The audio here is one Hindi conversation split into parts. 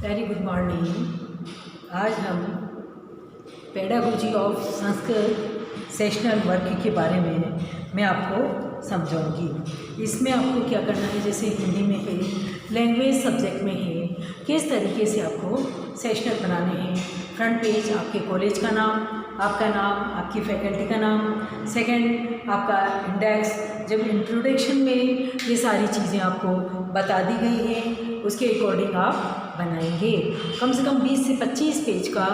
Very good morning. आज हम pedagogy of Sanskrit sessional work के बारे में मैं आपको समझाऊंगी। इसमें आपको क्या करना है, जैसे हिंदी में है, लैंग्वेज सब्जेक्ट में है, किस तरीके से आपको सेशनल बनाने हैं। फ्रंट पेज आपके कॉलेज का नाम, आपका नाम, आपकी फैकल्टी का नाम, सेकंड आपका इंडेक्स। जब इंट्रोडक्शन में ये सारी चीज़ें आपको बता दी गई हैं, उसके अकॉर्डिंग आप बनाएंगे। कम से कम 20 से 25 पेज का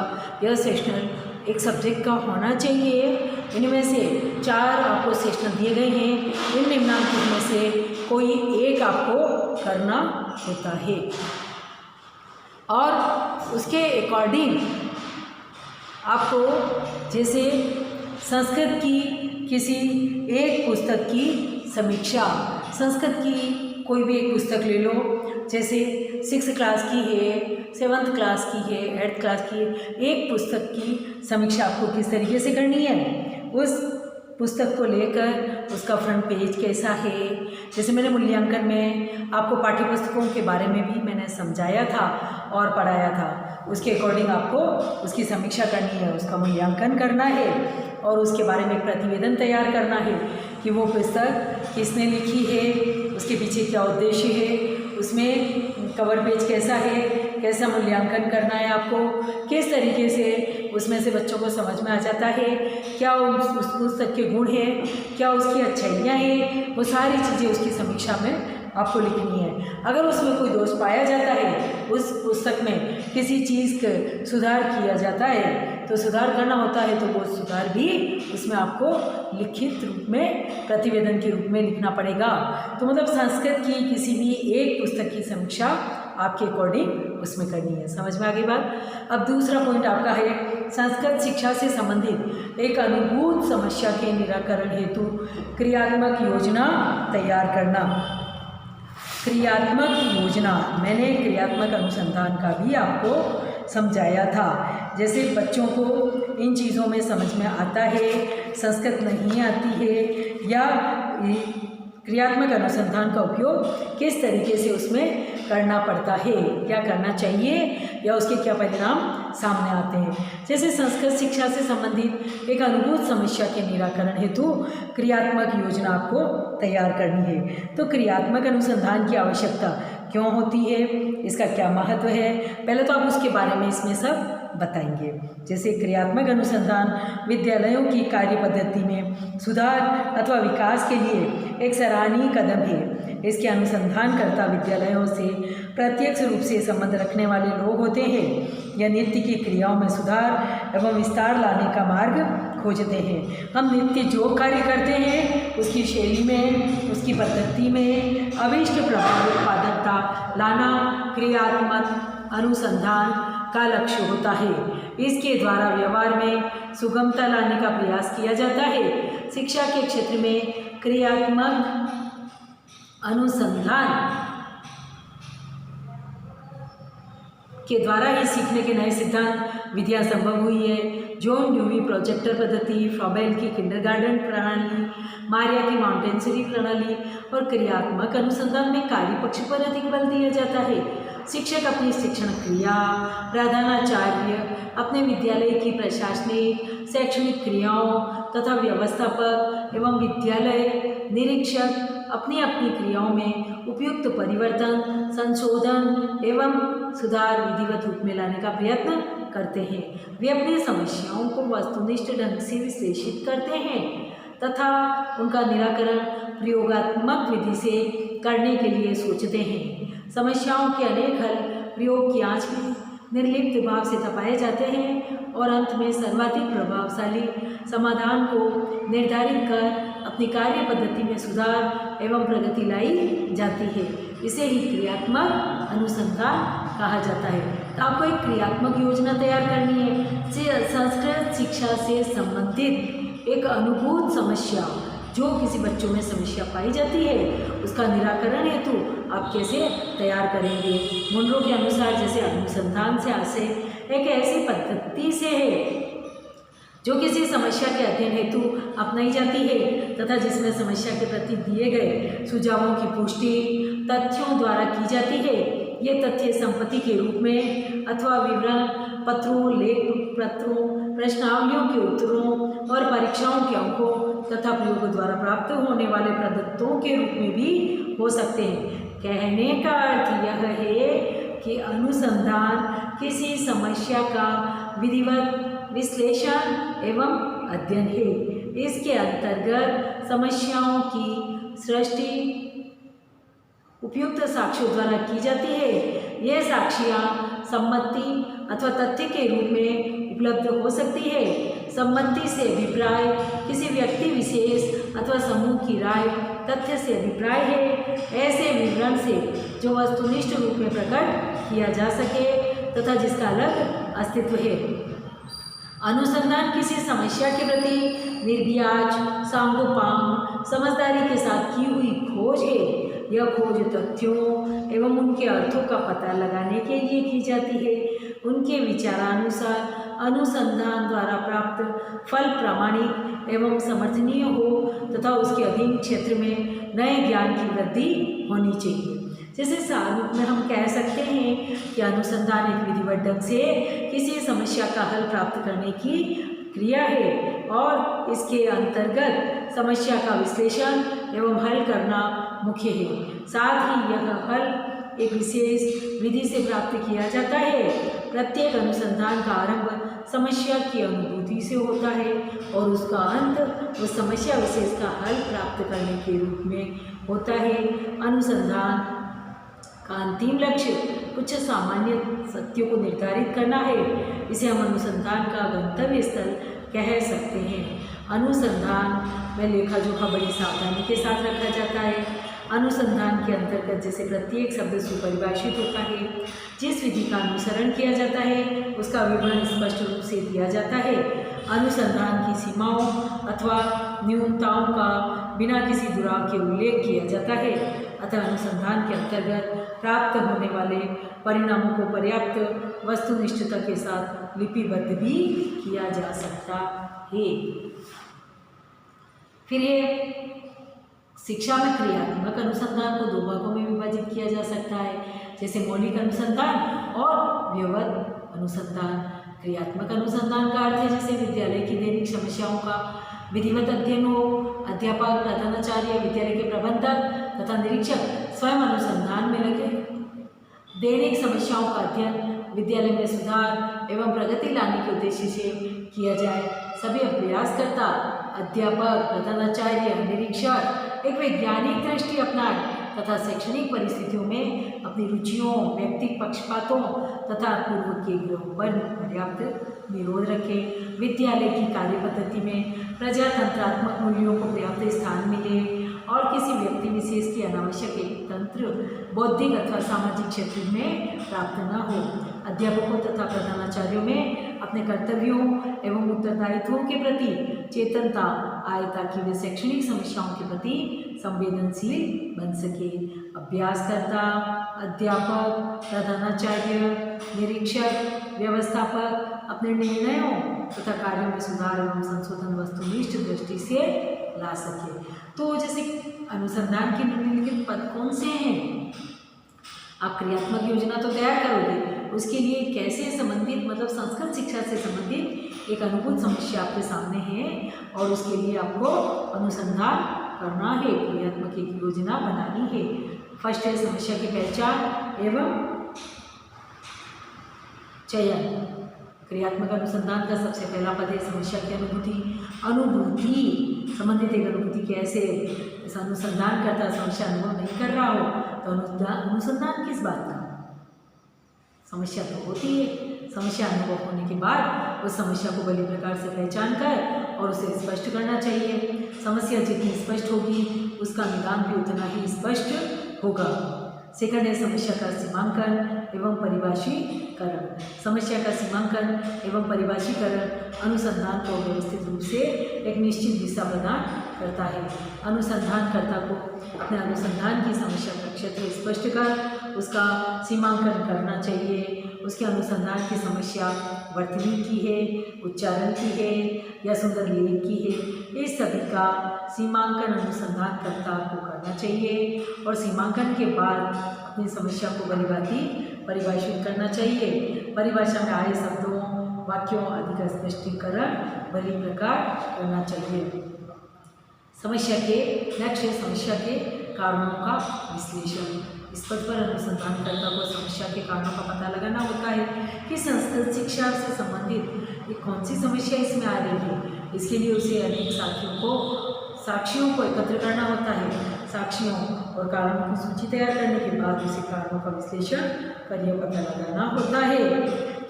यह सेशनल एक सब्जेक्ट का होना चाहिए। इनमें से 4 आपको सेशनल दिए गए हैं, इन निम्नलिखित में से कोई एक आपको करना होता है और उसके अकॉर्डिंग आपको जैसे संस्कृत की किसी एक पुस्तक की समीक्षा, संस्कृत की कोई भी एक पुस्तक ले लो, जैसे 6th क्लास की है, 7th क्लास की है, 8th क्लास की है, एक पुस्तक की समीक्षा आपको किस तरीके से करनी है। उस पुस्तक को लेकर उसका फ्रंट पेज कैसा है, जैसे मैंने मूल्यांकन में आपको पाठ्य पुस्तकों के बारे में भी मैंने समझाया था और पढ़ाया था। उसके अकॉर्डिंग आपको उसकी समीक्षा करनी है, उसका मूल्यांकन करना है और उसके बारे में एक प्रतिवेदन तैयार करना है कि वो पुस्तक किसने लिखी है, उसके पीछे क्या उद्देश्य है, उसमें कवर पेज कैसा है, कैसा मूल्यांकन करना है आपको, किस तरीके से उसमें से बच्चों को समझ में आ जाता है, क्या उस पुस्तक के गुण हैं, क्या उसकी अच्छाइयाँ हैं, वो सारी चीज़ें उसकी समीक्षा में आपको लिखनी है। अगर उसमें कोई दोष पाया जाता है, उस पुस्तक में किसी चीज़ का सुधार किया जाता है, तो सुधार करना होता है, तो वो सुधार भी उसमें आपको लिखित रूप में प्रतिवेदन के रूप में लिखना पड़ेगा। तो मतलब संस्कृत की किसी भी एक पुस्तक की समीक्षा आपके अकॉर्डिंग उसमें करनी है। समझ में आ गई बात। अब दूसरा पॉइंट आपका है संस्कृत शिक्षा से संबंधित एक अनुभूत समस्या के निराकरण हेतु क्रियात्मक योजना तैयार करना। क्रियात्मक योजना, मैंने क्रियात्मक अनुसंधान का भी आपको समझाया था। जैसे बच्चों को इन चीज़ों में समझ में आता है, संस्कृत नहीं आती है, या क्रियात्मक अनुसंधान का उपयोग किस तरीके से उसमें करना पड़ता है, क्या करना चाहिए, या उसके क्या परिणाम सामने आते हैं। जैसे संस्कृत शिक्षा से संबंधित एक अनुभूत समस्या के निराकरण हेतु क्रियात्मक योजना आपको तैयार करनी है। तो क्रियात्मक अनुसंधान की आवश्यकता क्यों होती है, इसका क्या महत्व है, पहले तो आप उसके बारे में इसमें सब बताएंगे। जैसे क्रियात्मक अनुसंधान विद्यालयों की कार्य पद्धति में सुधार अथवा विकास के लिए एक सराहनीय कदम है। इसके अनुसंधानकर्ता विद्यालयों से प्रत्यक्ष रूप से संबंध रखने वाले लोग होते हैं। यह नृत्य की क्रियाओं में सुधार एवं विस्तार लाने का मार्ग खोजते हैं। हम नित्य जो कार्य करते हैं उसकी शैली में, उसकी पद्धति में अभीष्ट प्रभाव उत्पादकता लाना क्रियात्मक अनुसंधान का लक्ष्य होता है। इसके द्वारा व्यवहार में सुगमता लाने का प्रयास किया जाता है। शिक्षा के क्षेत्र में क्रियात्मक अनुसंधान के द्वारा ही सीखने के नए सिद्धांत विधियाँ संभव हुई है। जॉन ड्यूवी प्रोजेक्टर पद्धति, फ्रॉबेल की किंडरगार्टन प्रणाली, मारिया की माउंटेनसरी प्रणाली और क्रियात्मक अनुसंधान में कार्य पक्ष पर अधिक बल दिया जाता है। शिक्षक अपनी शिक्षण क्रिया, प्रधानाचार्य अपने विद्यालय की प्रशासनिक शैक्षणिक क्रियाओं तथा व्यवस्थापक एवं विद्यालय निरीक्षक अपनी अपनी क्रियाओं में उपयुक्त परिवर्तन, संशोधन एवं सुधार विधिवत रूप में लाने का प्रयत्न करते हैं। वे अपनी समस्याओं को वस्तुनिष्ठ ढंग से विश्लेषित करते हैं तथा उनका निराकरण प्रयोगात्मक विधि से करने के लिए सोचते हैं। समस्याओं के अनेक हल प्रयोग की आंच में निर्लिप्त भाव से तपाए जाते हैं और अंत में सर्वाधिक प्रभावशाली समाधान को निर्धारित कर अपनी कार्य पद्धति में सुधार एवं प्रगति लाई जाती है। इसे ही क्रियात्मक अनुसंधान कहा जाता है। तो आपको एक क्रियात्मक योजना तैयार करनी है। संस्कृत शिक्षा से संबंधित एक अनुभूत समस्या, जो किसी बच्चों में समस्या पाई जाती है, उसका निराकरण हेतु आप कैसे तैयार करेंगे। मुंडरो के अनुसार जैसे अनुसंधान से आशय एक ऐसी पद्धति से है जो किसी समस्या के अध्ययन हेतु अपनाई जाती है तथा जिसमें समस्या के प्रति दिए गए सुझावों की पुष्टि तथ्यों द्वारा की जाती है। ये तथ्य संपत्ति के रूप में अथवा विवरण पत्रों, लेख पत्रों, प्रश्नावलियों के उत्तरों और परीक्षाओं के अंकों तथा प्रयोगों द्वारा प्राप्त होने वाले प्रदत्तों के रूप में भी हो सकते हैं। कहने का अर्थ यह है कि अनुसंधान किसी समस्या का विधिवत विश्लेषण एवं अध्ययन है। इसके अंतर्गत समस्याओं की सृष्टि उपयुक्त साक्ष्यों द्वारा की जाती है। यह साक्ष्यां सम्मति अथवा तथ्य के रूप में उपलब्ध हो सकती है। सम्मति से अभिप्राय किसी व्यक्ति विशेष अथवा समूह की राय, तथ्य से अभिप्राय है ऐसे विवरण से जो वस्तुनिष्ठ रूप में प्रकट किया जा सके तथा जिसका अलग अस्तित्व है। अनुसंधान किसी समस्या के प्रति निर्व्याज, सांगोपांग, समझदारी के साथ की हुई खोज है। यह खोज तथ्यों एवं उनके अर्थों का पता लगाने के लिए की जाती है। उनके विचारानुसार अनुसंधान द्वारा प्राप्त फल प्रामाणिक एवं समर्थनीय हो तथा उसके अधीन क्षेत्र में नए ज्ञान की वृद्धि होनी चाहिए। जैसे सारूप में हम कह सकते हैं कि अनुसंधान एक विधिवत ढंग से किसी समस्या का हल प्राप्त करने की क्रिया है और इसके अंतर्गत समस्या का विश्लेषण एवं हल करना मुख्य है। साथ ही यह हल एक विशेष विधि से प्राप्त किया जाता है। प्रत्येक अनुसंधान का आरंभ समस्या की अनुभूति से होता है और उसका अंत उस समस्या विशेष का हल प्राप्त करने के रूप में होता है। अनुसंधान का अंतिम लक्ष्य कुछ सामान्य सत्यों को निर्धारित करना है। इसे हम अनुसंधान का गंतव्य स्थल कह सकते हैं। अनुसंधान में लेखा जोखा बड़ी सावधानी के साथ रखा जाता है। अनुसंधान के अंतर्गत जैसे प्रत्येक शब्द सुपरिभाषित होता है। जिस विधि का अनुसरण किया जाता है उसका विवरण स्पष्ट रूप से दिया जाता है। अनुसंधान की सीमाओं अथवा न्यूनताओं का बिना किसी दुराव के उल्लेख किया जाता है। अतः अनुसंधान के अंतर्गत प्राप्त होने वाले परिणामों को पर्याप्त वस्तुनिष्ठता के साथ लिपिबद्ध भी किया जा सकता है। फिर ये शिक्षा में क्रियात्मक अनुसंधान को दो भागों में विभाजित किया जा सकता है, जैसे मौलिक अनुसंधान और व्यवहार अनुसंधान। क्रियात्मक अनुसंधान का अर्थ है जैसे विद्यालय की दैनिक समस्याओं का विधिवत अध्ययन हो। अध्यापक, प्रधानाचार्य, विद्यालय के प्रबंधक तथा निरीक्षक स्वयं अनुसंधान में लगे। दैनिक समस्याओं का अध्ययन विद्यालय में सुधार एवं प्रगति लाने के उद्देश्य से किया जाए। सभी अभ्यासकर्ता, अध्यापक, प्रधानाचार्य, निरीक्षक एक वैज्ञानिक दृष्टि अपनाएं तथा शैक्षणिक परिस्थितियों में अपनी रुचियों, व्यक्तिगत पक्षपातों तथा पूर्व के ग्रहों पर पर्याप्त निरोध रखें। विद्यालय की कार्य पद्धति में प्रजातंत्रात्मक मूल्यों को पर्याप्त स्थान मिले और किसी व्यक्ति विशेष की अनावश्यक एक तंत्र बौद्धिक अथवा सामाजिक क्षेत्र में प्राप्त न हो। अध्यापकों तथा प्रधानाचार्यों में अपने कर्तव्यों एवं उत्तरदायित्वों के प्रति चेतनता आए ताकि वे शैक्षणिक समस्याओं के प्रति संवेदनशील बन सके। अभ्यासकर्ता, अध्यापक, प्रधानाचार्य, निरीक्षक, व्यवस्थापक अपने निर्णयों तथा कार्यों में सुधार एवं संशोधन वस्तुनिष्ठ दृष्टि से ला सके। तो जैसे अनुसंधान के निम्नलिखित पद कौन से हैं? आप क्रियात्मक योजना तो तैयार करोगे, उसके लिए कैसे संबंधित मतलब संस्कृत शिक्षा से संबंधित एक अनुभूत समस्या आपके सामने है और उसके लिए आपको अनुसंधान करना है, क्रियात्मक एक योजना बनानी है। फर्स्ट है समस्या की पहचान एवं चयन। क्रियात्मक अनुसंधान का सबसे पहला पद है समस्या की अनुभूति। अनुभूति संबंधित एक अनुभूति कैसे अनुसंधान करता समस्या अनुभव नहीं कर रहा हो तो अनुसंधान किस बात का? समस्या तो होती है, समस्या अनुभव होने के बाद उस समस्या को भली प्रकार से पहचान कर और उसे स्पष्ट करना चाहिए। समस्या जितनी स्पष्ट होगी उसका निदान भी उतना ही स्पष्ट होगा। सेकंड है समस्या का सीमांकन एवं परिभाषीकरण। समस्या का सीमांकन एवं परिभाषीकरण अनुसंधान को व्यवस्थित रूप से एक निश्चित दिशा प्रदान करता है। अनुसंधानकर्ता को अपने अनुसंधान की समस्या का क्षेत्र स्पष्ट कर उसका सीमांकन करना चाहिए। उसके अनुसंधान की समस्या वर्तनी की है, उच्चारण की है या सुंदर लेख की है, इस सभी का सीमांकन अनुसंधानकर्ता को करना चाहिए और सीमांकन के बाद अपनी समस्या को भलीभांति परिभाषित करना चाहिए। परिभाषा में आए शब्दों, वाक्यों आदि का स्पष्टीकरण भली प्रकार करना चाहिए। समस्या के लक्ष्य, समस्या के कारणों का विश्लेषण। इस पद पर अनुसंधानकर्ता को समस्या के कारणों का पता लगाना होता है कि संस्कृत शिक्षा से संबंधित एक कौन सी समस्या इसमें आ रही है। इसके लिए उसे अनेक साक्षियों को एकत्र करना होता है। साक्षियों और कारणों की सूची तैयार करने के बाद उसे कारणों का विश्लेषण कर यह पता लगाना होता है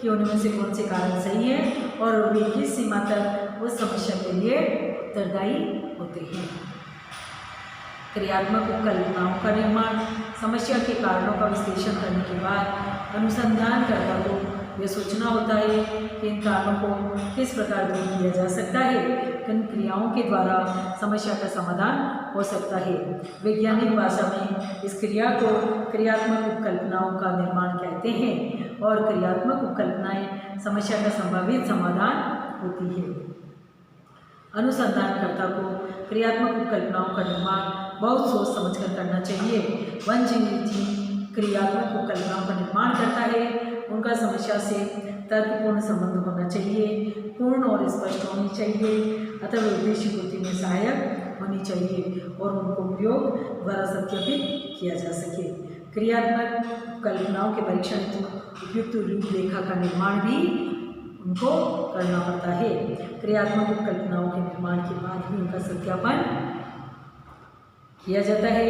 कि उनमें से कौन से कारण सही हैं और वे किस सीमा तक उस समस्या के लिए उत्तरदायी होते हैं। क्रियात्मक उपकल्पनाओं का निर्माण। समस्या के कारणों का विश्लेषण करने के बाद अनुसंधानकर्ता को यह सोचना होता है कि इन कारणों को किस प्रकार दूर किया जा सकता है, किन क्रियाओं के द्वारा समस्या का समाधान हो सकता है। वैज्ञानिक भाषा में इस क्रिया को क्रियात्मक उपकल्पनाओं का निर्माण कहते हैं और क्रियात्मक उपकल्पनाएं समस्या का संभावित समाधान होती है। अनुसंधानकर्ता को क्रियात्मक उपकल्पनाओं का निर्माण बहुत सोच समझकर करना चाहिए। वन जी क्रियात्मक उपकल्पनाओं का निर्माण करता है, उनका समस्या से तर्कपूर्ण संबंध होना चाहिए, पूर्ण और स्पष्ट होनी चाहिए, अतः उद्देश्य पूर्ति में सहायक होनी चाहिए और उनको उपयोग द्वारा सत्यापित किया जा सके। क्रियात्मक कल्पनाओं के परीक्षण हेतु उपयुक्त रूपरेखा का निर्माण भी उनको करना पड़ता है। क्रियात्मक उपकल्पनाओं के निर्माण के बाद ही उनका सत्यापन किया जाता है।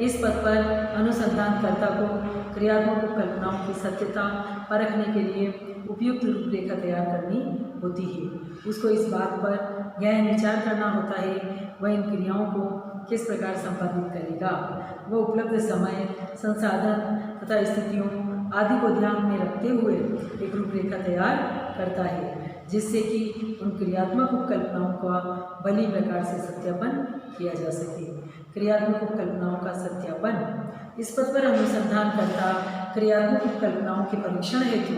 इस पद पर अनुसंधानकर्ता को क्रियात्मक उपकल्पनाओं की सत्यता परखने के लिए उपयुक्त रूपरेखा तैयार करनी होती है। उसको इस बात पर गहन विचार करना होता है वह इन क्रियाओं को किस प्रकार संपादित करेगा। वह उपलब्ध समय, संसाधन तथा स्थितियों आदि को ध्यान में रखते हुए एक रूपरेखा तैयार करता है जिससे कि उन क्रियात्मक उपकल्पनाओं का भली प्रकार से सत्यापन किया जा सके। क्रियात्मक उपकल्पनाओं का सत्यापन। इस पद पर अनुसंधानकर्ता क्रियात्मक उपकल्पनाओं के परीक्षण हेतु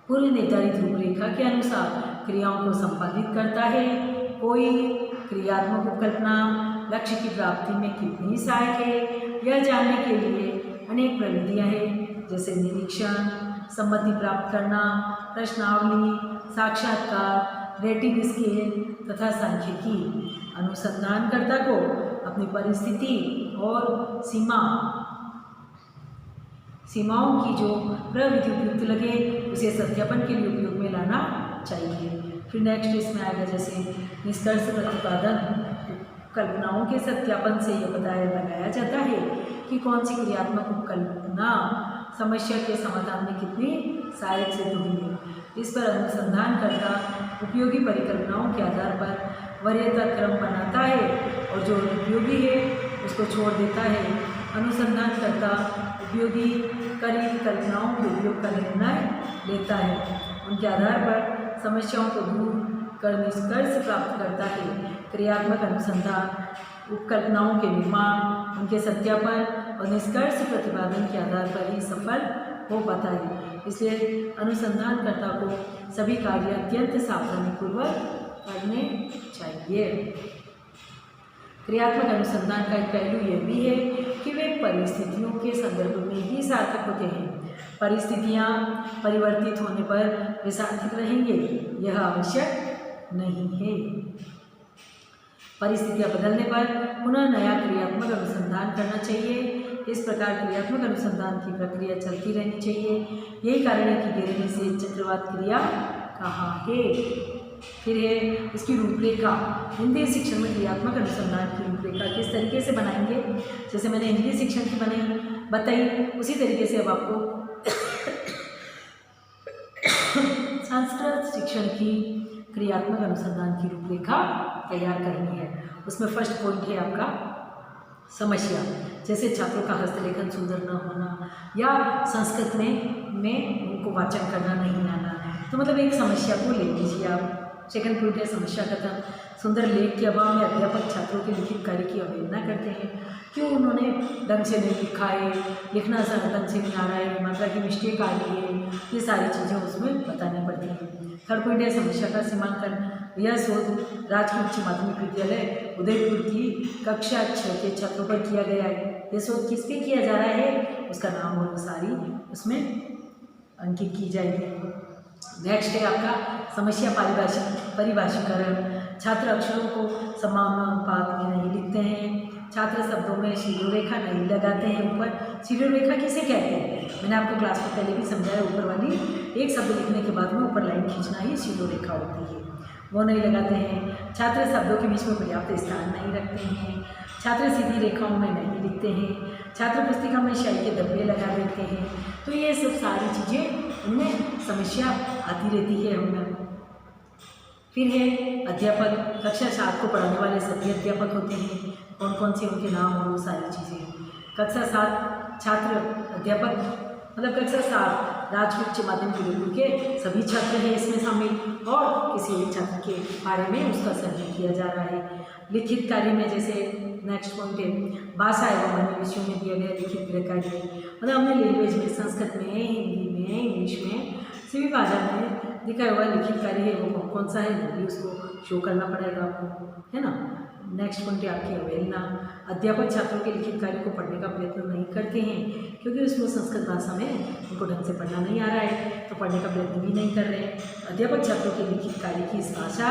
पूर्व निर्धारित रूपरेखा के अनुसार क्रियाओं को संपादित करता है। कोई क्रियात्मक उपकल्पना लक्ष्य की प्राप्ति में कितनी सहायक है यह जानने के लिए अनेक प्रविधियाँ हैं, जैसे निरीक्षण, सम्मति प्राप्त करना, प्रश्नावली, साक्षात्कार, रेटिंग स्केल तथा सांख्यिकी। अनुसंधानकर्ता को अपनी परिस्थिति और सीमाओं की जो प्रविधि उपयुक्त लगे उसे सत्यापन के लिए उपयोग में लाना चाहिए। फिर नेक्स्ट इसमें आएगा जैसे निष्कर्ष प्रतिपादन। कल्पनाओं के सत्यापन से यह पता लगाया जाता है कि कौन सी क्रियात्मक उपकल्पना समस्या के समाधान में कितनी सहायक सिद्ध हुई है। इस पर अनुसंधानकर्ता उपयोगी परिकल्पनाओं के आधार पर वरीयता क्रम बनाता है और जो उपयोगी है उसको छोड़ देता है। अनुसंधानकर्ता उपयोगी परिकल्पनाओं के उपयोग का निर्णय लेता है, उनके आधार पर समस्याओं को दूर कर निष्कर्ष प्राप्त करता है। क्रियात्मक अनुसंधान उपकल्पनाओं के निर्माण, उनके सत्यापन और निष्कर्ष प्रतिपादन के आधार पर ही सफल हो पाता है। इसलिए अनुसंधानकर्ता को सभी कार्य अत्यंत सावधानीपूर्वक करने चाहिए। क्रियात्मक अनुसंधान का एक पहलू यह भी है कि वे परिस्थितियों के संदर्भ में ही सार्थक होते हैं। परिस्थितियाँ परिवर्तित होने पर वे सार्थक रहेंगे यह आवश्यक नहीं है। परिस्थितियाँ बदलने पर पुनः नया क्रियात्मक अनुसंधान करना चाहिए। इस प्रकार क्रियात्मक अनुसंधान की प्रक्रिया चलती रहनी चाहिए। यही कारण है कि घेरे में से चक्रवात क्रिया कहाँ है। फिर है इसकी रूपरेखा। हिंदी शिक्षण में क्रियात्मक अनुसंधान की रूपरेखा किस तरीके से बनाएंगे, जैसे मैंने हिंदी शिक्षण की बताई उसी तरीके से अब आपको संस्कृत शिक्षण की क्रियात्मक अनुसंधान की रूपरेखा तैयार करनी है। उसमें फर्स्ट पॉइंट है आपका समस्या, जैसे छात्रों का हस्तलेखन सुंदर न होना या संस्कृत में उनको वाचन करना नहीं आना। तो मतलब एक समस्या को ले लीजिए आप। सेकंड पॉइंट है समस्या कथन। सुंदर लेख के अभाव में अध्यापक छात्रों के लिखित कार्य की अवहेलना करते हैं। क्यों उन्होंने ढंग से नहीं लिखा है, लिखना ढंग से नहीं आ रहा है, मात्रा की मिस्टेक आ रही है, ये सारी चीज़ें उसमें बतानी पड़ती हैं। थर्ड पॉइंट है समस्या का सीमांकन। यह शोध राजकीय उच्च माध्यमिक विद्यालय उदयपुर की कक्षा 6 के छात्रों पर किया गया है। यह शोध किस पे किया जा रहा है, उसका नाम और सारी उसमें अंकित की जाएगी। नेक्स्ट है आपका समस्या परिभाषीकरण। छात्र अक्षरों को समानुपात में नहीं लिखते हैं। छात्र शब्दों में शिरोरेखा नहीं लगाते हैं। ऊपर शिरोरेखा किसे कहते हैं, मैंने आपको क्लास में पहले भी समझाया। ऊपर वाली एक शब्द लिखने के बाद में ऊपर लाइन खींचना ही शिरोरेखा होती है, वो नहीं लगाते हैं। छात्र शब्दों के बीच में पर्याप्त स्थान नहीं रखते हैं। छात्र सीधी रेखाओं में नहीं लिखते हैं। छात्र पुस्तिका में स्याही के धब्बे लगा देते हैं। तो ये सब सारी चीज़ें उनमें समस्या आती रहती है उनमें। फिर है अध्यापक। कक्षा 7 को पढ़ाने वाले सभी अध्यापक होते हैं। कौन कौन से उनके नाम और वो सारी चीज़ें। कक्षा 7 छात्र अध्यापक मतलब कक्षा 7 राजकीय उच्च माध्यमिक विद्यालय के सभी छात्र हैं इसमें शामिल, और किसी एक छात्र के बारे में उसका सर्वे किया जा रहा है। लिखित कार्य में जैसे नेक्स्ट पॉइंट है भाषा एवं अन्य विषयों में दिया गया लिखित गृह कार्य, मतलब हमने लैंग्वेज में संस्कृत में, हिंदी में, इंग्लिश में, सभी भाषा में दिखाया हुआ लिखित कार्य है वो कौन सा है, वो भी उसको शो करना पड़ेगा आपको, है ना। नेक्स्ट पॉइंट है आपकी अवहेलना। अध्यापक छात्रों के लिखित कार्य को पढ़ने का प्रयत्न नहीं करते हैं क्योंकि उसमें संस्कृत भाषा में उनको ढंग से पढ़ना नहीं आ रहा है, तो पढ़ने का प्रयत्न भी नहीं कर रहे हैं। अध्यापक छात्रों के लिखित कार्य की इस भाषा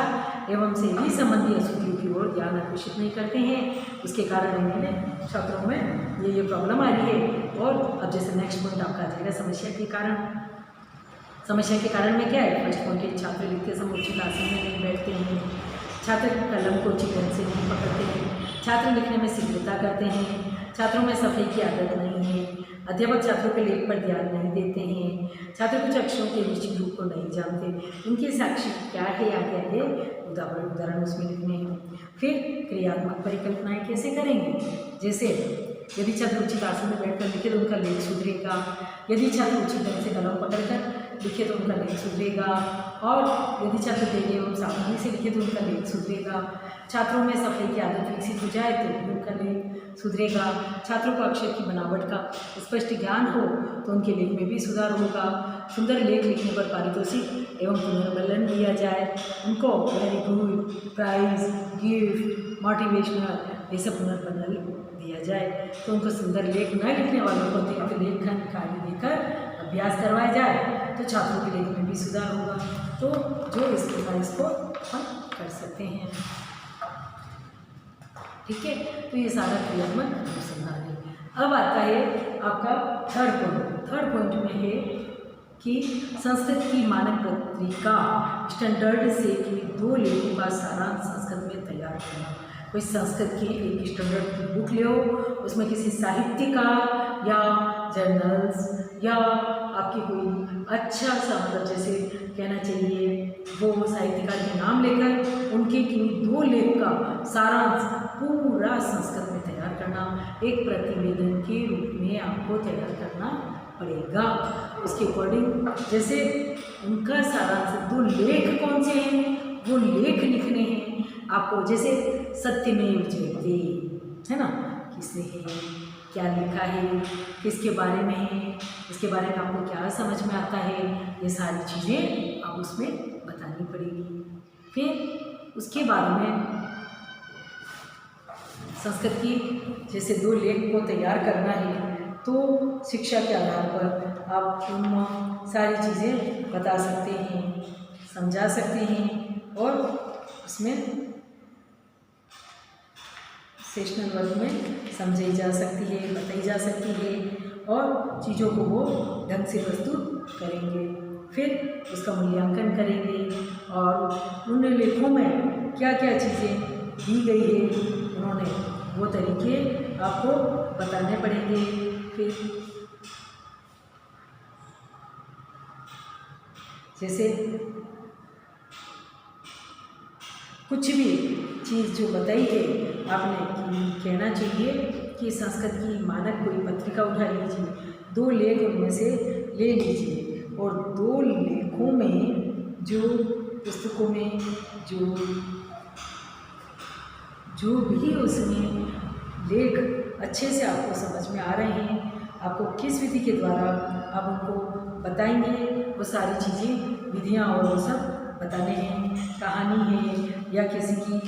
एवं शैली संबंधी अशुद्धियों की ओर ध्यान आकर्षित नहीं करते हैं। उसके कारण इन्हें छात्रों में ये प्रॉब्लम आ रही है। और अब जैसे नेक्स्ट पॉइंट आपका आ जाएगा समस्या के कारण। समस्या के कारण में क्या है, फर्स्ट पॉइंट है छात्र लिखते समय उचित आसन में नहीं बैठते हैं। छात्र कलम को उचित ढंग से नहीं पकड़ते हैं। छात्र लिखने में शीघ्रता करते हैं। छात्रों में सफाई की आदत नहीं है। अध्यापक छात्रों के लेख पर ध्यान नहीं देते हैं। छात्र कुछ अक्षरों के निश्चित रूप को नहीं जानते। इनके साक्षी क्या है या क्या है उदाहरण उसमें लिखने हैं। फिर क्रियात्मक परिकल्पनाएं कैसे करेंगे, जैसे यदि छात्र उचित आसन में बैठकर लिखे तो उनका लेख सुधरेगा। यदि छात्र उचित ढंग से कलम पकड़कर लिखे तो उनका लेख सुधरेगा। और यदि छात्र तेजी एवं सावधानी से लिखे तो उनका लेख सुधरेगा। छात्रों में सफाई की आदत विकसित हो जाए तो भी उनका लेख सुधरेगा। छात्रों को अक्षर की बनावट का स्पष्ट ज्ञान हो तो उनके लेख में भी सुधार होगा। सुंदर लेख लिखने पर पारितोषिक एवं पुनर्बलन दिया जाए। उनको very good, prize, gift, motivational ये सब पुनर्बलन दिया जाए। तो उनको सुंदर लेख न लिखने वालों को अतिरिक्त लेखन कार्य देकर अभ्यास करवाया जाए तो छात्रों के लेख में भी सुधार होगा। तो जो इस प्रकार इसको हम कर सकते हैं, ठीक है। तो ये सारा क्रियात्मक अनुसंधान है। अब आता है आपका थर्ड पॉइंट। थर्ड पॉइंट में है कि संस्कृत की मानक पत्रिका स्टैंडर्ड से कि 2 लेखों का सारांश संस्कृत में तैयार करना। कोई संस्कृत की एक स्टैंडर्ड की बुक ले, उसमें किसी साहित्य का या जर्नल्स या आपकी कोई अच्छा सा मतलब जैसे कहना चाहिए वो साहित्यकार के नाम लेकर उनके किन्हीं 2 लेख का सारांश पूरा संस्कृत में तैयार करना, एक प्रतिवेदन के रूप में आपको तैयार करना पड़ेगा। उसके अकॉर्डिंग जैसे उनका सारांश 2 लेख कौन से हैं वो लेख लिखने हैं आपको, जैसे सत्यमेव जयते है ना, किसने है, क्या लिखा है, किसके बारे में है, इसके बारे में आपको क्या समझ में आता है, ये सारी चीज़ें आप उसमें बतानी पड़ेगी। फिर उसके बाद में संस्कृत की जैसे 2 लेख को तैयार करना है तो शिक्षा के आधार पर आप उन सारी चीज़ें बता सकते हैं, समझा सकते हैं और उसमें सेशनल वर्ग में समझाई जा सकती है, बताई जा सकती है और चीज़ों को वो ढंग से प्रस्तुत करेंगे। फिर उसका मूल्यांकन करेंगे और उन लेखों में क्या क्या चीज़ें दी गई है उन्होंने वो तरीके आपको बताने पड़ेंगे। फिर जैसे कुछ भी चीज़ जो बताई है आपने कहना चाहिए कि संस्कृत की मानक कोई पत्रिका उठा लीजिए, 2 लेख उनमें से ले लीजिए और 2 लेखों में जो पुस्तकों में जो भी उसमें लेख अच्छे से आपको समझ में आ रहे हैं, आपको किस विधि के द्वारा आप उनको बताएंगे वो सारी चीज़ें विधियाँ और वो सब बताने हैं, कहानी है या किसी की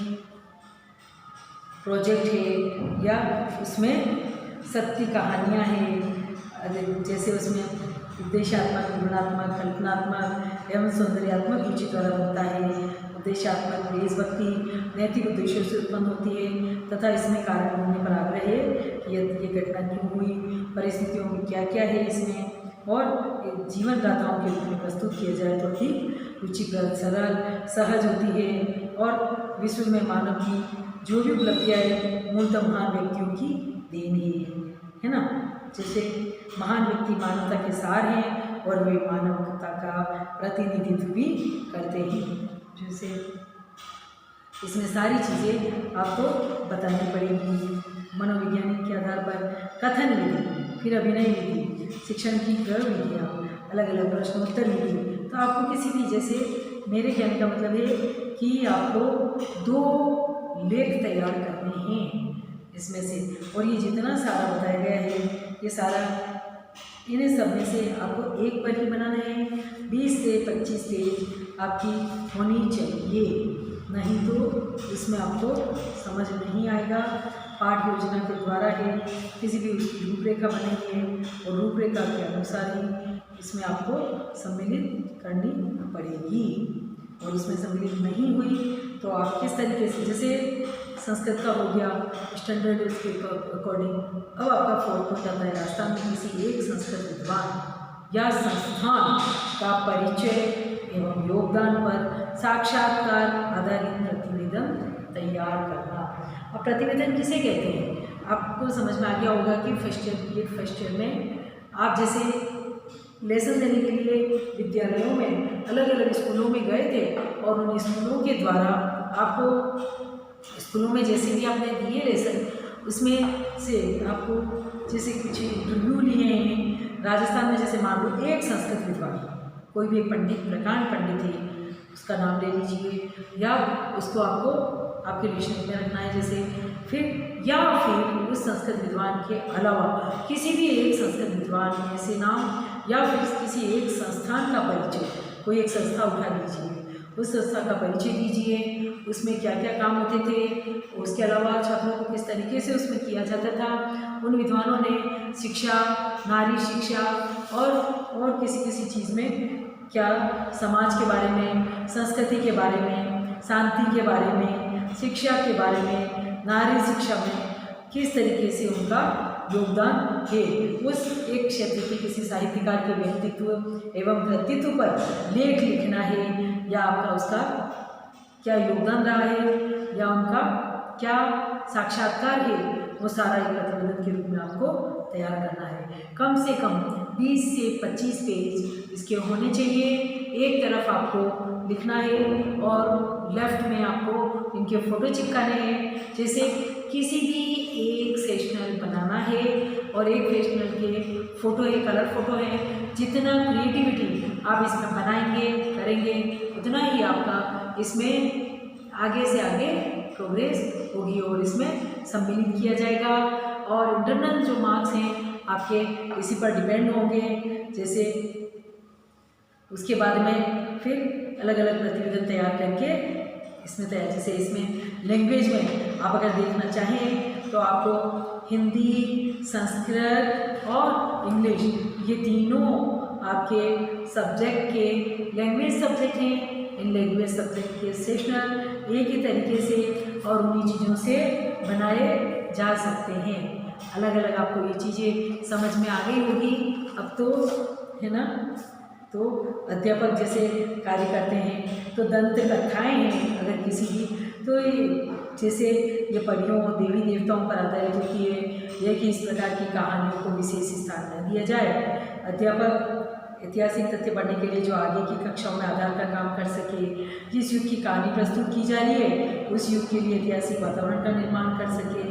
प्रोजेक्ट है या उसमें सत्य कहानियाँ हैं, जैसे उसमें उद्देश्यात्मक, गुणात्मक, कल्पनात्मक एवं सौंदर्यात्मक रुचि द्वारा बनता है। उद्देश्यात्मक देशभक्ति नैतिक उद्देश्यों से उत्पन्न होती है तथा इसमें कारण ढूंढने पर आग्रह है कि ये घटना क्यों हुई, परिस्थितियों में क्या क्या है इसमें, और जीवन गाथाओं के रूप में प्रस्तुत किया जाए तो अधिक रुचिप्रद, सरल, सहज होती है। और विश्व में मानव की जो भी उपलब्धियाँ है मूलतः महान व्यक्तियों की देन है ना। जैसे महान व्यक्ति मानवता के सार हैं और वे मानवता का प्रतिनिधित्व भी करते हैं। जैसे इसमें सारी चीज़ें आपको बतानी पड़ेगी। मनोवैज्ञानिक के आधार पर कथन विधि, फिर अभिनय विधि, शिक्षण की प्रयोग विधियाँ, अलग अलग प्रश्नोत्तर विधि। तो आपको किसी भी, जैसे मेरे कहने का मतलब है कि आपको 2 लेख तैयार करने हैं इसमें से, और ये जितना सारा बताया गया है ये सारा इन्हें सब में से आपको एक पर ही बनाना है। 20 से 25 पेज आपकी होनी चाहिए, नहीं तो इसमें आपको समझ नहीं आएगा। पाठ योजना के द्वारा है, किसी भी उसकी रूपरेखा बनेगी और रूपरेखा के अनुसार ही इसमें आपको सम्मिलित करनी पड़ेगी, और उसमें सम्मिलित नहीं हुई तो आप किस तरीके से, जैसे संस्कृत का हो गया स्टैंडर्ड के अकॉर्डिंग। अब आपका 4 पॉइंट आता है, राजस्थान में किसी एक संस्कृत विद्वान या संस्थान का परिचय एवं योगदान पर साक्षात्कार आधारित प्रतिवेदन तैयार करना। अब प्रतिवेदन किसे कहते हैं आपको समझ में आ गया होगा कि फर्स्ट ईयर में आप जैसे लेसन देने के लिए विद्यालयों में अलग अलग स्कूलों में गए थे, और उन स्कूलों के द्वारा आपको स्कूलों में जैसे भी आपने दिए लेसन, उसमें से आपको जैसे कुछ इंटरव्यू लिए हैं। राजस्थान में जैसे मान लो एक संस्कृत विद्वान, कोई भी पंडित, प्रकांड पंडित है, उसका नाम ले लीजिए, या उसको आपको आपके डिक्शनरी में रखना है जैसे, फिर उस संस्कृत विद्वान के अलावा किसी भी एक संस्कृत विद्वान ऐसे नाम, या फिर किसी एक संस्थान का परिचय, कोई एक संस्था उठा लीजिए, उस संस्था का परिचय दीजिए, उसमें क्या क्या काम होते थे, उसके अलावा छात्रों को किस तरीके से उसमें किया जाता था। उन विद्वानों ने शिक्षा, नारी शिक्षा और किसी चीज़ में क्या, समाज के बारे में, संस्कृति के बारे में, शांति के बारे में, शिक्षा के बारे में, नारी शिक्षा में किस तरीके से उनका योगदान है, उस एक क्षेत्र के किसी साहित्यकार के व्यक्तित्व एवं कृतित्व पर लेख लिखना है, या आपका उसका क्या योगदान रहा है या उनका क्या साक्षात्कार है, वो सारा एक प्रतिवेदन के रूप में आपको तैयार करना है। कम से कम 20 से 25 पेज इसके होने चाहिए। एक तरफ आपको लिखना है और लेफ्ट में आपको इनके फ़ोटो चिपकाने हैं। जैसे किसी भी एक सेशनल बनाना है, और एक सेशनल के फ़ोटो है, कलर फ़ोटो है, जितना क्रिएटिविटी आप इसमें बनाएंगे करेंगे उतना ही आपका इसमें आगे से आगे प्रोग्रेस होगी और इसमें सम्मिलित किया जाएगा। और इंटरनल जो मार्क्स हैं आपके इसी पर डिपेंड होंगे। जैसे उसके बाद में फिर अलग अलग प्रतिवेदन तैयार करके इसमें तैयार, जैसे इसमें लैंग्वेज में आप अगर देखना चाहें तो आपको हिंदी, संस्कृत और इंग्लिश, ये तीनों आपके सब्जेक्ट के लैंग्वेज सब्जेक्ट हैं। इन लैंग्वेज सब्जेक्ट के सेशनल एक ही तरीके से और उन्हीं चीज़ों से बनाए जा सकते हैं। अलग अलग आपको ये चीज़ें समझ में आ गई होगी अब तो, है ना। तो अध्यापक जैसे कार्य करते हैं तो दंत कथाएँ हैं अगर किसी की, तो ये जैसे ये परियों और देवी देवताओं पर आधारित होती है, यह कि इस प्रकार की कहानियों को विशेष स्थान न दिया जाए। अध्यापक ऐतिहासिक तथ्य पढ़ने के लिए जो आगे की कक्षाओं में आधार का काम कर सके, जिस युग की कहानी प्रस्तुत की जा रही है उस युग के लिए ऐतिहासिक वातावरण का निर्माण कर सके,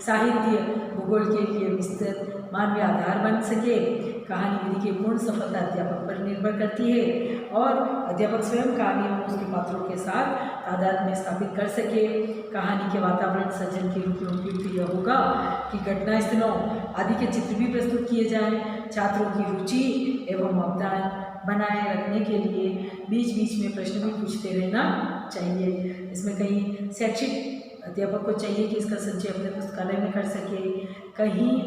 साहित्य भूगोल के लिए विस्तृत मानवीय आधार बन सके। कहानी विधि की पूर्ण सफलता अध्यापक पर निर्भर करती है और अध्यापक स्वयं कहानी और उसके पात्रों के साथ तादाद में स्थापित कर सके। कहानी के वातावरण सृजन के रूप में उपयुक्त यह होगा कि घटनास्थलों आदि के चित्र भी प्रस्तुत किए जाएं, छात्रों की रुचि एवं अवदान बनाए रखने के लिए बीच बीच में प्रश्न भी पूछते रहना चाहिए। इसमें कहीं शैक्षिक अध्यापक को चाहिए कि इसका संचय अपने पुस्तकालय में कर सके, कहीं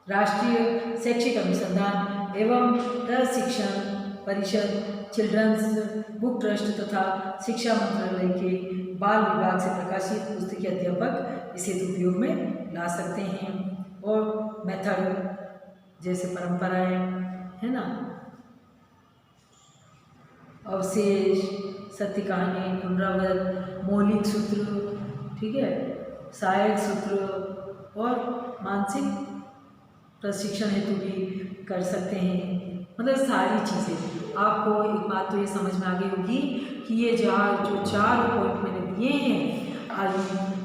राष्ट्रीय शैक्षिक अनुसंधान एवं प्रशिक्षण परिषद, चिल्ड्रंस बुक ट्रस्ट तथा शिक्षा मंत्रालय के बाल विभाग से प्रकाशित पुस्तक के अध्यापक इसे उपयोग में ला सकते हैं। और मेथड जैसे परंपराएं है ना, अवशेष, सत्य कहानी, पुनरावृत्त, मौलिक सूत्र, ठीक है, सहायक सूत्र और मानसिक प्रशिक्षण हेतु भी कर सकते हैं। मतलब सारी चीज़ें आपको एक बात तो ये समझ में आ गई होगी कि ये जो चार पॉइंट मैंने दिए हैं, आज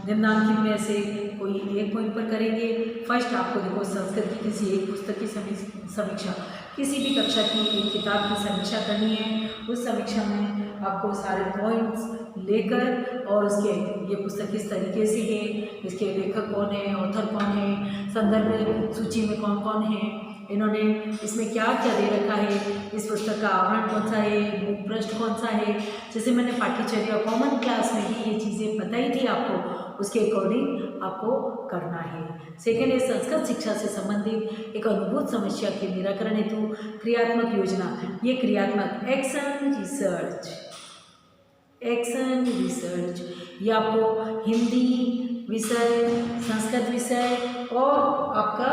निम्नांकित में से कोई एक पॉइंट पर करेंगे। फर्स्ट आपको देखो संस्कृत की किसी एक पुस्तक की समीक्षा, किसी भी कक्षा की एक किताब की समीक्षा करनी है। उस समीक्षा में आपको सारे पॉइंट्स लेकर और उसके ये पुस्तक किस तरीके से है, इसके लेखक कौन है, ऑथर कौन है, संदर्भ सूची में कौन कौन है, इन्होंने इसमें क्या क्या दे रखा है, इस पुस्तक का आवरण कौन सा है, बुक पृष्ठ कौन सा है, जैसे मैंने पाठ्यचर्या कॉमन क्लास में ही ये चीज़ें बताई थी आपको, उसके अकॉर्डिंग आपको करना है। सेकेंड है संस्कृत शिक्षा से संबंधित एक अनुभूत समस्या के निराकरण हेतु क्रियात्मक योजना। ये क्रियात्मक एक्शन रिसर्च ये आपको हिंदी विषय, संस्कृत विषय और आपका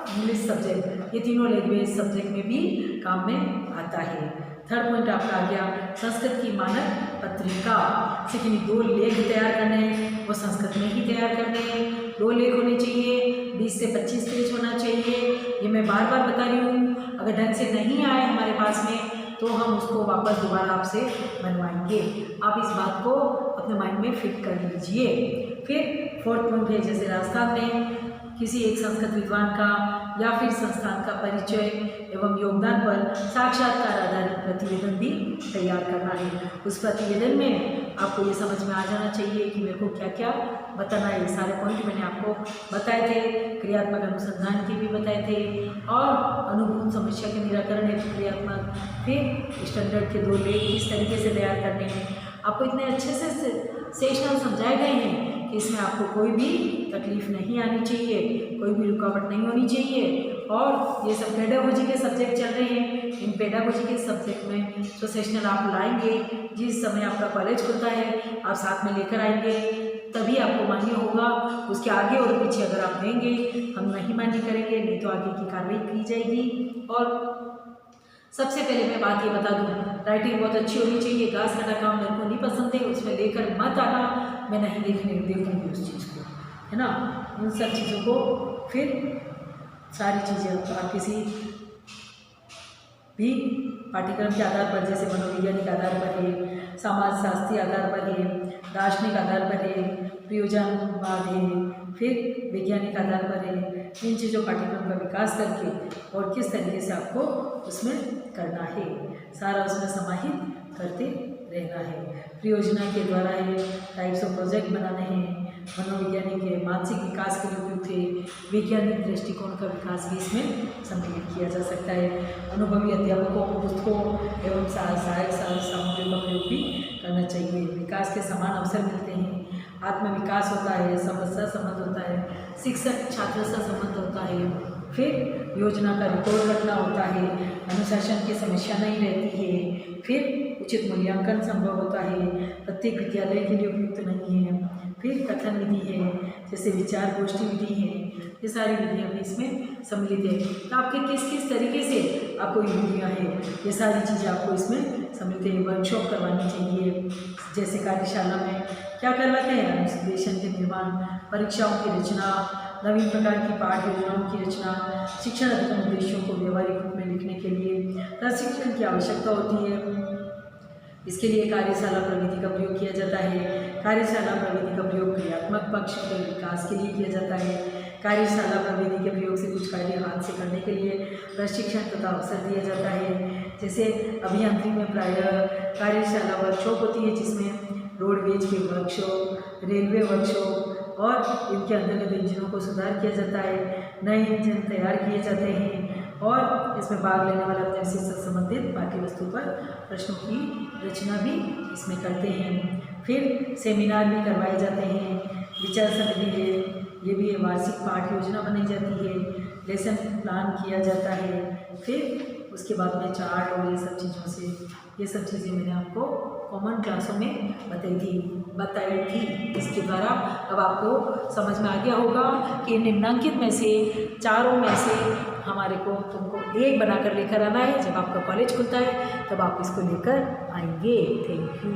इंग्लिश सब्जेक्ट, ये तीनों लैंग्वेज सब्जेक्ट में भी काम में आता है। थर्ड पॉइंट आपका आ गया संस्कृत की मानक पत्रिका। सेकेंड 2 लेख तैयार करने हैं, वो संस्कृत में ही तैयार करने हैं। 2 लेख होने चाहिए, 20 से 25 पेज होना चाहिए। ये मैं बार बार बता रही हूँ, अगर ढंग से नहीं आए हमारे पास में तो हम उसको वापस दोबारा आपसे बनवाएंगे। आप इस बात को अपने माइंड में फिट कर लीजिए। फिर फोर्थ पॉइंट है जैसे राजस्थान में किसी एक संस्कृत विद्वान का या फिर संस्थान का परिचय एवं योगदान पर साक्षात्कार आधारित प्रतिवेदन भी तैयार करना है। उस प्रतिवेदन में आपको ये समझ में आ जाना चाहिए कि मेरे को क्या क्या बताना है। ये सारे पॉइंट मैंने आपको बताए थे, क्रियात्मक अनुसंधान के भी बताए थे और अनुभूत समस्या के निराकरण हेतु क्रियात्मक, फिर स्टैंडर्ड के 2 लेख किस तरीके से तैयार करने हैं। आपको इतने अच्छे से सेशनल समझाए गए हैं कि इसमें आपको कोई भी तकलीफ नहीं आनी चाहिए, कोई भी रुकावट नहीं होनी चाहिए। और ये सब पेडागोजी के सब्जेक्ट चल रहे हैं, इन पेडागोजी के सब्जेक्ट में जो सेशनल आप लाएंगे, जिस समय आपका कॉलेज खुलता है आप साथ में लेकर आएंगे, तभी आपको मान्य होगा। उसके आगे और पीछे अगर आप देंगे, हम नहीं मान्य करेंगे, नहीं तो आगे की कार्रवाई की जाएगी। और सबसे पहले मैं बात ये बता दूं, राइटिंग बहुत अच्छी होनी चाहिए। घास काटा काम मेरे को नहीं पसंद है, उसमें लेकर मत आना, मैं नहीं देखूंगी उस चीज़ को, है ना। उन सब चीज़ों को फिर सारी चीज़ें आप किसी भी पाठ्यक्रम के आधार पर, जैसे मनोवैज्ञानिक आधार पर है, समाजशास्त्री आधार पर है, दार्शनिक आधार पर है, प्रयोजनवाद है, फिर वैज्ञानिक आधार पर है, इन चीज़ों पाठ्यक्रम का विकास करके और किस तरीके से आपको उसमें करना है, सारा उसमें समाहित करते रहना है। परियोजना के द्वारा है, टाइप्स ऑफ प्रोजेक्ट बनाने हैं, मनोवैज्ञानिक है, मानसिक विकास के लिए उपयुक्त है, वैज्ञानिक दृष्टिकोण का विकास भी इसमें सम्मिलित किया जा सकता है। अनुभवी अध्यापकों को पुस्तकों एवं सहायक सामग्री का प्रयोग भी करना चाहिए। विकास के समान अवसर मिलते हैं, आत्मविकास होता है, समस्या संबंध होता है, शिक्षक छात्र से संबंध होता है, फिर योजना का रिकॉर्ड रखना होता है, अनुशासन की समस्या नहीं रहती है, फिर उचित मूल्यांकन संभव होता है, प्रत्येक विद्यालय के लिए उपयुक्त नहीं है, फिर कथन विधि है, जैसे विचार गोष्ठी विधि है, ये सारी विधियाँ भी इसमें सम्मिलित है। तो आपके किस किस तरीके से आपको ये विधियाँ हैं, ये सारी चीज़ें आपको इसमें सम्मिलित है। वर्कशॉप करवानी चाहिए, जैसे कार्यशाला में क्या करवाते हैं, अनुदेशन के निर्माण, परीक्षाओं की रचना, नवीन प्रकार की पाठ योजनाओं की रचना, शिक्षण अधिगम उद्देश्यों को व्यवहारिक रूप में लिखने के लिए प्रशिक्षण की आवश्यकता होती है। इसके लिए कार्यशाला प्रविधि का प्रयोग किया जाता है। कार्यशाला प्रविधि का प्रयोग क्रियात्मक पक्ष के विकास के लिए किया जाता है। कार्यशाला प्रविधि के प्रयोग से कुछ कार्य हाथ से करने के लिए प्रशिक्षण तथा अवसर दिया जाता है। जैसे अभियांत्रिकी में प्रायः कार्यशाला वर्कशॉप होती है, जिसमें रोडवेज के वर्कशॉप, रेलवे वर्कशॉप और इनके अंतर्गत इंजनों को सुधार किया जाता है, नए इंजन तैयार किए जाते हैं और इसमें भाग लेने वाले अपने विषय से संबंधित पाठ्य वस्तु पर प्रश्नों की रचना भी इसमें करते हैं। फिर सेमिनार भी करवाए जाते हैं, विचार समिति है, ये भी वार्षिक पाठ्य योजना बनाई जाती है, लेसन प्लान किया जाता है। फिर उसके बाद में चार्ट और ये सब चीज़ें मैंने आपको कॉमन क्लासों में बताई थी। इसके द्वारा अब आपको समझ में आ गया होगा कि निम्नांकित में से चारों में से हमारे को तुमको एक बनाकर लेकर आना है। जब आपका कॉलेज खुलता है तब आप इसको लेकर आएंगे। Thank you.